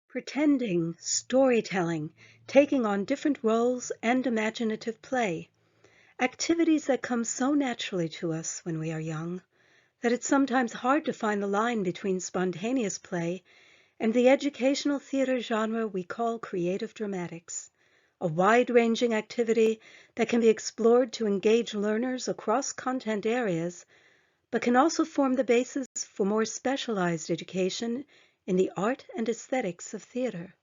Pretending, storytelling, taking on different roles, and imaginative play. Activities that come so naturally to us when we are young that it's sometimes hard to find the line between spontaneous play and the educational theater genre we call creative dramatics, a wide-ranging activity that can be explored to engage learners across content areas, but can also form the basis for more specialized education in the art and aesthetics of theater.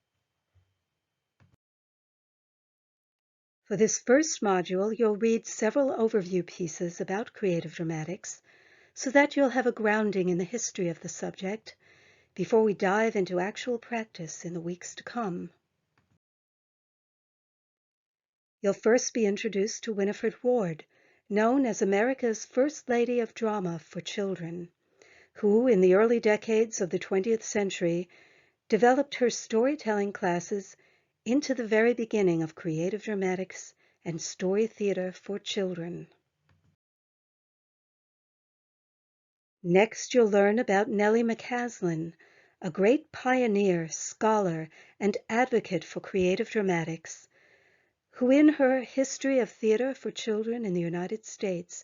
For this first module, you'll read several overview pieces about creative dramatics so that you'll have a grounding in the history of the subject before we dive into actual practice in the weeks to come. You'll first be introduced to Winifred Ward, known as America's First Lady of Drama for Children, who in the early decades of the 20th century developed her storytelling classes into the very beginning of creative dramatics and story theater for children. Next, you'll learn about Nellie McCaslin, a great pioneer, scholar, and advocate for creative dramatics, who in her History of Theater for Children in the United States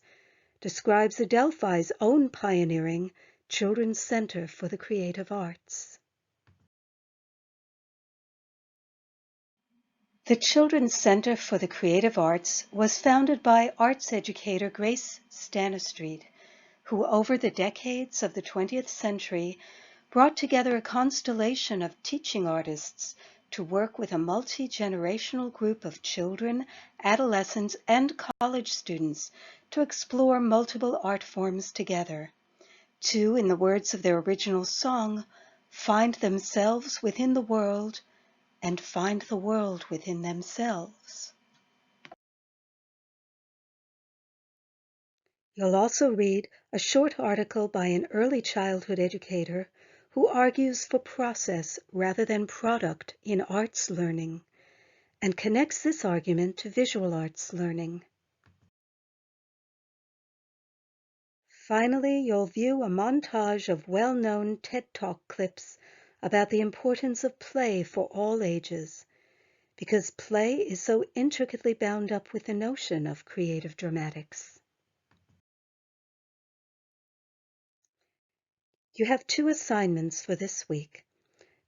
describes Adelphi's own pioneering Children's Center for the Creative Arts. The Children's Center for the Creative Arts was founded by arts educator Grace Stanistreet, who over the decades of the 20th century brought together a constellation of teaching artists to work with a multi-generational group of children, adolescents, and college students to explore multiple art forms together, to, in the words of their original song, find themselves within the world and find the world within themselves. You'll also read a short article by an early childhood educator who argues for process rather than product in arts learning and connects this argument to visual arts learning. Finally, you'll view a montage of well-known TED Talk clips about the importance of play for all ages, because play is so intricately bound up with the notion of creative dramatics. You have 2 assignments for this week.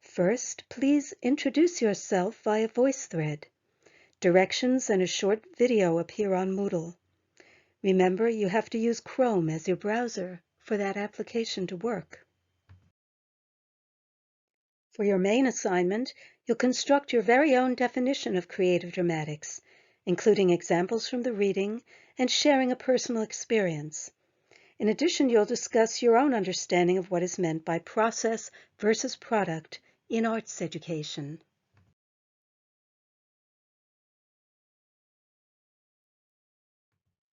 First, please introduce yourself via VoiceThread. Directions and a short video appear on Moodle. Remember, you have to use Chrome as your browser for that application to work. For your main assignment, you'll construct your very own definition of creative dramatics, including examples from the reading and sharing a personal experience. In addition, you'll discuss your own understanding of what is meant by process versus product in arts education.